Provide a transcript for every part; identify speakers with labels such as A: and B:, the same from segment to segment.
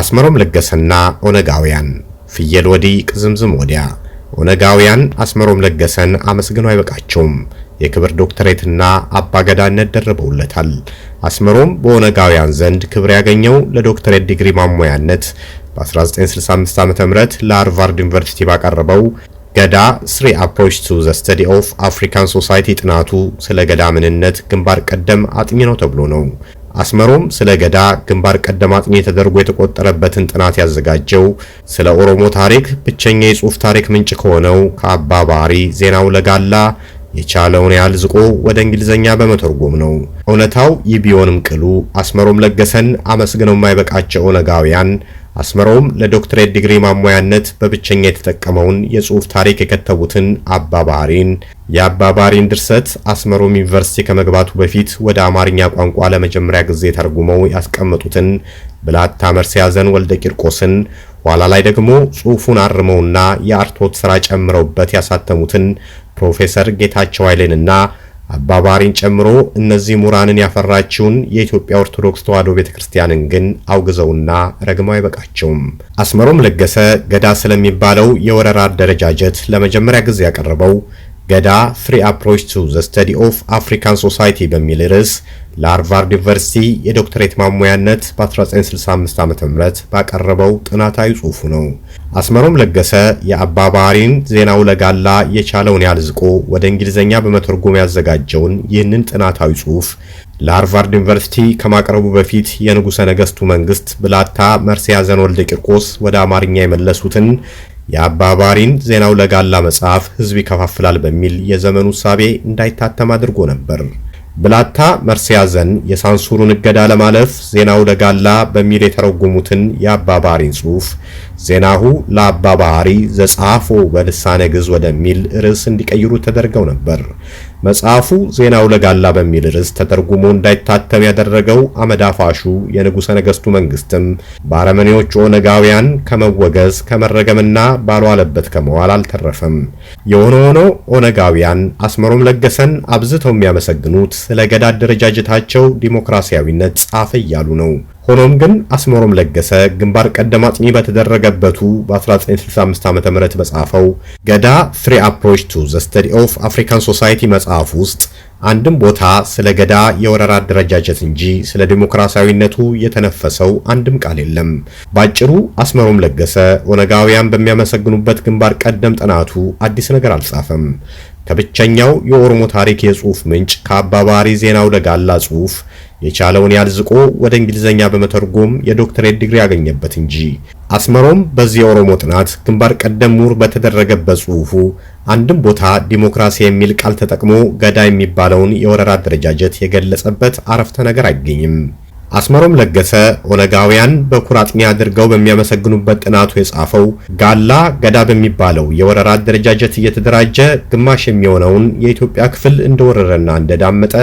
A: አስመሮም ለገሰና ኦነጋውያን ፍየል ወዲህ ቅዝምዝም ወዲያ። ኦነጋውያን አስመሮም ለገሰን አመስግነው አይበቃቸውም። የክብር ዶክተሬትና አባገዳነት ደርበውለታል። አስመሮም በኦነጋውያን ዘንድ ክብር ያገኘው ለዶክተሬት ዲግሪ ማሞያነት በ1965 ዓ.ም ለሃርቫርድ ዩኒቨርሲቲ ባቀረበው ገዳ 3 approach to the study of African society ጥናቱ ስለ ገዳ ምንነት ግንባር ቀደም አጥኚ ነው ተብሎ ነው። አስመሮም ስለ ገዳ ግንባር ቀደም አጥኚ ተደርጎ የተቆጠረበትን ጥናት ያዘጋጀው ስለ ኦሮሞ ታሪክ ብቸኛ የጽሑፍ ታሪክ ምንጭ ከሆነው ከአባ ባህሪ ዜናው ለጋላ የቻለውን ያህል ዝቆ ወደ እንግሊዘኛ በመተርጎም ነው። እውነታው ይህ ቢሆንም ቅሉ አስመሮም ለገሰን አመስግነው የማይበቃቸው ኦነጋውያን አስመሮም ለዶክተሬት ዲግሪ ማሞያነት በብቸኛ የተጠቀመውን የጽሑፍ ታሪክ የከተቡትን አባ ባህሪን የአባ ባህሪን ድርሰት አስመሮም ዩኒቨርሲቲ ከመግባቱ በፊት ወደ አማርኛ ቋንቋ ለመጀመሪያ ጊዜ ተርጉመው ያስቀመጡትን ብላታ መርስዔያዘን ወልደ ቂርቆስን ኋላ ላይ ደግሞ ጽሑፉን አርመውና የአርቶት ሥራ ጨምረውበት ያሳተሙትን ፕሮፌሰር ጌታቸው ኃይሌንና አባ ባህሪን ጨምሮ እነዚህ ምሁራንን ያፈራችውን የኢትዮጵያ ኦርቶዶክስ ተዋሕዶ ቤተክርስቲያንን ግን አውግዘውና ረግመው አይበቃቸውም። አስመሮም ለገሰ ገዳ ስለሚባለው የወረራ አደረጃጀት ለመጀመሪያ ጊዜ ያቀረበው ገዳ 3 approach to the study of African society በሚል ርዕስ ለሃርቫርድ ዩኒቨርሲቲ የዶክተሬት ማሞያነት በ1965 ዓ.ም ባቀረበው ጥናታዊ ጽሑፉ ነው። አስመሮም ለገሰ የአባ ባህሪን ዜናው ለጋላ የቻለውን ያህል ዝቆ ወደ እንግሊዘኛ በመተርጎም ያዘጋጀውን ይህንን ጥናታዊ ጽሑፍ ለሃርቫርድ ዩኒቨርሲቲ ከማቅረቡ በፊት የንጉሠ ነገሥቱ መንግስት ብላታ መርስዔያዘን ወልደ ቂርቆስ ወደ አማርኛ የመለሱትን የአባ ባህሪን ዜናው ለጋላ መጽሐፍ ህዝብ ይከፋፍላል በሚል የዘመኑ ሳቤ እንዳይታተም አድርጎ ነበር። ብላታ መርስዔያዘን የሳንሱሩን እገዳ ለማለፍ ዜናው ለጋላ በሚል የተረጎሙትን የአባ ባህሪን ጽሑፍ ዜናሁ ለአባ ባህሪ ዘጻፎ በልሳነ ግዕዝ ወደሚል ርዕስ እንዲቀይሩ ተደርገው ነበር። መጽሐፉ ዜናው ለጋላ በሚል ርዕስ ተተርጉሞ እንዳይታተም ያደረገው አመዳፋሹ የንጉሠ ነገሥቱ መንግስትም በአረመኔዎቹ ኦነጋውያን ከመወገዝ ከመረገምና ባልዋለበት ከመዋል አልተረፈም። የሆነ ሆኖ ኦነጋውያን አስመሮም ለገሰን አብዝተው የሚያመሰግኑት ስለ ገዳ አደረጃጀታቸው ዲሞክራሲያዊነት ጻፈ እያሉ ነው። ሆኖም ግን አስመሮም ለገሰ ግንባር ቀደም አጥኚ በተደረገበቱ በ1965 ዓ.ም በጻፈው ገዳ 3 approach to the study of African society መጽሐፍ ውስጥ አንድም ቦታ ስለ ገዳ የወረራ አደረጃጀት እንጂ ስለ ዲሞክራሲያዊነቱ የተነፈሰው አንድም ቃል የለም። ባጭሩ አስመሮም ለገሰ ኦነጋውያን በሚያመሰግኑበት ግንባር ቀደም ጥናቱ አዲስ ነገር አልጻፈም። ከብቸኛው የኦሮሞ ታሪክ የጽሑፍ ምንጭ ከአባ ባህሪ ዜናው ለጋላ ጽሑፍ የቻለውን ያህል ዝቆ ወደ እንግሊዘኛ በመተርጎም የዶክተሬት ዲግሪ ያገኘበት እንጂ። አስመሮም በዚህ የኦሮሞ ጥናት ግንባር ቀደም ምሁር በተደረገበት ጽሑፉ አንድም ቦታ ዲሞክራሲ የሚል ቃል ተጠቅሞ ገዳ የሚባለውን የወረራ አደረጃጀት የገለጸበት አረፍተ ነገር አይገኝም። አስመሮም ለገሰ ኦነጋውያን በኩር አጥኚ አድርገው በሚያመሰግኑበት ጥናቱ የጻፈው ጋላ ገዳ በሚባለው የወረራ አደረጃጀት እየተደራጀ ግማሽ የሚሆነውን የኢትዮጵያ ክፍል እንደወረረና እንደዳመጠ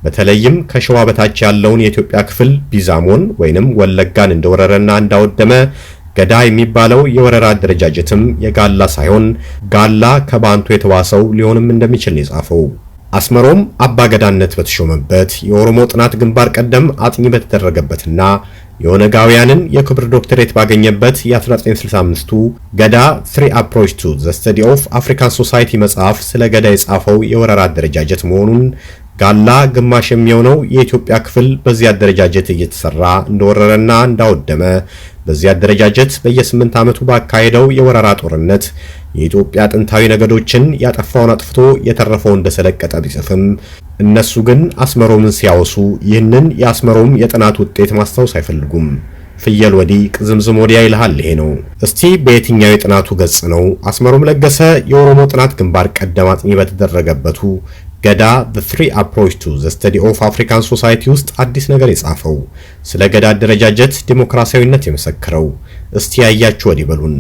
A: በተለይም ከሸዋ በታች ያለውን የኢትዮጵያ ክፍል ቢዛሞን ወይንም ወለጋን እንደወረረና እንዳወደመ ገዳ የሚባለው የወረራ አደረጃጀትም የጋላ ሳይሆን ጋላ ከባንቱ የተዋሰው ሊሆንም እንደሚችል ነው የጻፈው። አስመሮም አባገዳነት በተሾመበት የኦሮሞ ጥናት ግንባር ቀደም አጥኚ በተደረገበትና የኦነጋውያንን የክብር ዶክተሬት ባገኘበት የ1965ቱ ገዳ 3 approach to the study of African society መጽሐፍ ስለ ገዳ የጻፈው የወረራ አደረጃጀት መሆኑን ጋላ ግማሽ የሚሆነው የኢትዮጵያ ክፍል በዚህ አደረጃጀት እየተሰራ እንደወረረና እንዳወደመ በዚህ አደረጃጀት በየ8 ዓመቱ ባካሄደው የወረራ ጦርነት የኢትዮጵያ ጥንታዊ ነገዶችን ያጠፋውን አጥፍቶ የተረፈው እንደሰለቀጠ ቢጽፍም እነሱ ግን አስመሮምን ሲያወሱ ይህንን የአስመሮም የጥናት ውጤት ማስታወስ አይፈልጉም። ፍየል ወዲህ ቅዝምዝም ወዲያ ይልሃል ይሄ ነው። እስቲ በየትኛው የጥናቱ ገጽ ነው አስመሮም ለገሰ የኦሮሞ ጥናት ግንባር ቀደም አጥኚ በተደረገበቱ ገዳ 3 approach to the study of African society ውስጥ አዲስ ነገር የጻፈው ስለ ገዳ አደረጃጀት ዲሞክራሲያዊነት የመሰከረው? እስቲ ያያችሁ ወዲህ በሉን።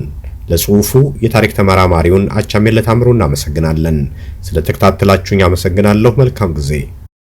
A: ለጽሑፉ የታሪክ ተመራማሪውን አቻሜለ ታምሩ እናመሰግናለን። ስለተከታተላችሁኝ አመሰግናለሁ። መልካም ጊዜ